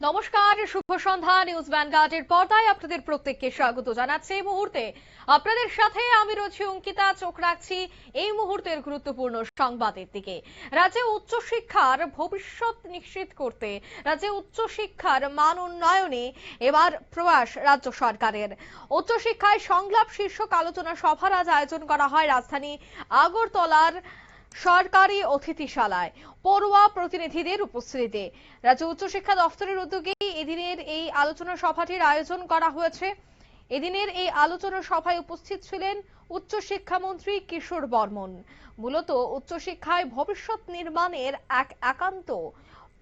নমস্কার, শুভ সন্ধ্যা। নিউজ ভ্যানগার্ডের পর্দায় আপনাদের প্রত্যেককে স্বাগত জানাচ্ছি। এই মুহূর্তে আপনাদের সাথে আমি রয়েছি অঙ্কিতা। চোখ রাখছি এই মুহূর্তের গুরুত্বপূর্ণ সংবাদের দিকে। রাজ্যে উচ্চশিক্ষার ভবিষ্যৎ নিশ্চিত করতে, রাজ্যে উচ্চশিক্ষার মান উন্নয়নে এবার প্রয়াস রাজ্য সরকারের। উচ্চশিক্ষায় সংলাপ শীর্ষক আলোচনা সভার আজ আয়োজন করা হয় রাজধানী আগরতলার সরকারি অতিথিশালায় পড়ুয়া প্রতিনিধিদের উপস্থিতিতে। রাজ্য উচ্চশিক্ষা দফতরের উদ্যোগে এদিনের এই আলোচনা সভাটির আয়োজন করা হয়েছে। এদিনের এই আলোচনা সভায় উপস্থিত ছিলেন উচ্চশিক্ষামন্ত্রী কিশোর বর্মন। মূলত উচ্চশিক্ষায় ভবিষ্যৎ নির্মাণের এক একান্ত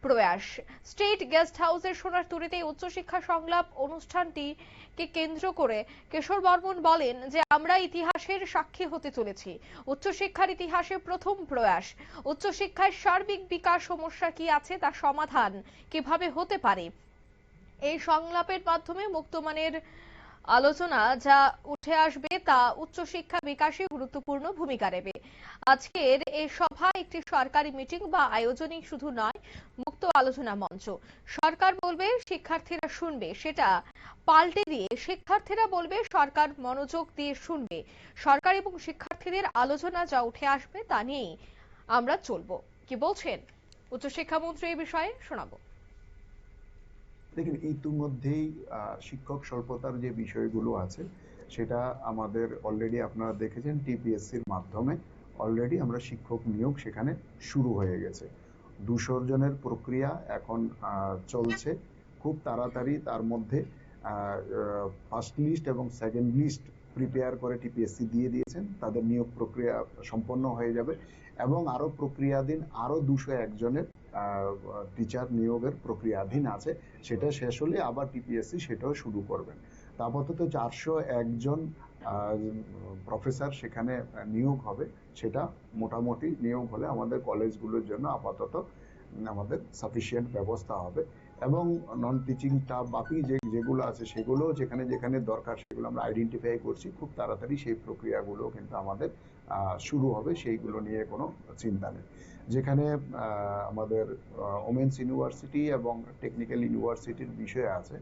প্রয়াস। স্টেট গেস্ট হাউসের সোনারতরীতে উচ্চশিক্ষা সংলাপ অনুষ্ঠানটিকে কেন্দ্র করে কিশোর বর্মন বলেন যে আমরা ইতিহাসের সাক্ষী হতে চলেছি। উচ্চশিক্ষার ইতিহাসে প্রথম প্রয়াস। উচ্চশিক্ষায় সার্বিক বিকাশ সমস্যা কি আছে তা সমাধান কিভাবে হতে পারে, এই সংলাপের মাধ্যমে মুক্তমানের আলোচনা যা উঠে আসবে তা উচ্চশিক্ষা বিকাশে গুরুত্বপূর্ণ ভূমিকা নেবে। আজকের এই সভা একটি সরকারি মিটিং বা আয়োজনই শুধু নয়, মুক্ত আলোচনা মঞ্চ। সরকার বলবে, শিক্ষার্থীরা শুনবে, সেটা পাল্টে দিয়ে শিক্ষার্থীরা বলবে, সরকার মনোযোগ দিয়ে শুনবে। সরকার এবং শিক্ষার্থীদের আলোচনা যা উঠে আসবে তা নিয়েই আমরা চলবো। কি বলছেন উচ্চশিক্ষামন্ত্রী এই বিষয়ে শোনাবো। দেখেন, ইতিমধ্যেই শিক্ষক স্বল্পতার যে বিষয়গুলো আছে সেটা আমাদের অলরেডি আপনারা দেখেছেন টিপিএসসির মাধ্যমে অলরেডি আমরা শিক্ষক নিয়োগ সেখানে শুরু হয়ে গেছে। 200 জনের প্রক্রিয়া এখন চলছে খুব তাড়াতাড়ি। তার মধ্যে ফার্স্ট লিস্ট এবং সেকেন্ড লিস্ট প্রিপেয়ার করে টিপিএসসি দিয়ে দিয়েছেন। তাদের নিয়োগ প্রক্রিয়া সম্পন্ন হয়ে যাবে এবং আরো প্রক্রিয়াধীন আরো 201 জনের টিচার নিয়োগের প্রক্রিয়াধীন আছে। সেটা শেষ হলে আবার টিপিএসসি সেটাও শুরু করবেন। তা আপাতত 401 জন প্রফেসর সেখানে নিয়োগ হবে। সেটা মোটামুটি নিয়োগ হলে আমাদের কলেজগুলোর জন্য আপাতত আমাদের সাফিসিয়েন্ট ব্যবস্থা হবে এবং নন টিচিং স্টাফ বাকি যেগুলো আছে সেগুলো যেখানে যেখানে দরকার সেগুলো আমরা আইডেন্টিফাই করছি। খুব তাড়াতাড়ি সেই প্রক্রিয়াগুলো কিন্তু আমাদের শুরু হবে, সেইগুলো নিয়ে কোনো চিন্তা নেই। যেখানে আমাদের ওমেন্স ইউনিভার্সিটি এবং টেকনিক্যাল ইউনিভার্সিটির বিষয় আছে,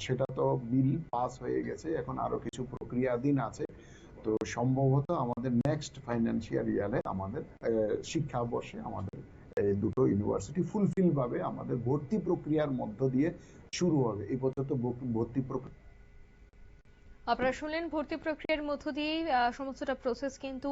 সেটা তো বিল পাস হয়ে গেছে, এখন আরো কিছু প্রক্রিয়াধীন আছে। তো সম্ভবত আমাদের নেক্সট ফাইন্যান্সিয়াল ইয়ারে আমাদের শিক্ষাবর্ষে আমাদের এই দুটো ইউনিভার্সিটি ফুলফিল ভাবে আমাদের ভর্তি প্রক্রিয়ার মধ্য দিয়ে শুরু হবে। এই পর্যন্ত ভর্তি প্রক্রিয়া আপনারা শুনলেন, ভর্তি প্রক্রিয়ার মধ্য দিয়ে সমস্তটা প্রসেস কিন্তু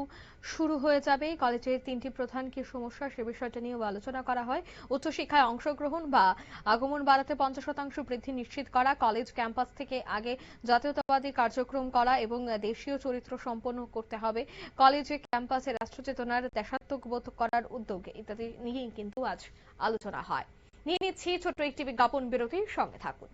শুরু হয়ে যাবে। কলেজের 3টি প্রধান কি সমস্যা সে বিষয়টা নিয়েও আলোচনা করা হয়। উচ্চশিক্ষায় অংশগ্রহণ বা আগমন বাড়াতে 50% বৃদ্ধি নিশ্চিত করা, কলেজ ক্যাম্পাস থেকে আগে জাতীয়তাবাদী কার্যক্রম করা এবং দেশীয় চরিত্র সম্পন্ন করতে হবে। কলেজে ক্যাম্পাসে রাষ্ট্রচেতনার দেশাত্মবোধ করার উদ্যোগ ইত্যাদি নিয়েই কিন্তু আজ আলোচনা হয়। নিয়ে নিচ্ছি ছোট্ট একটি বিজ্ঞাপন বিরতির সঙ্গে থাকুন।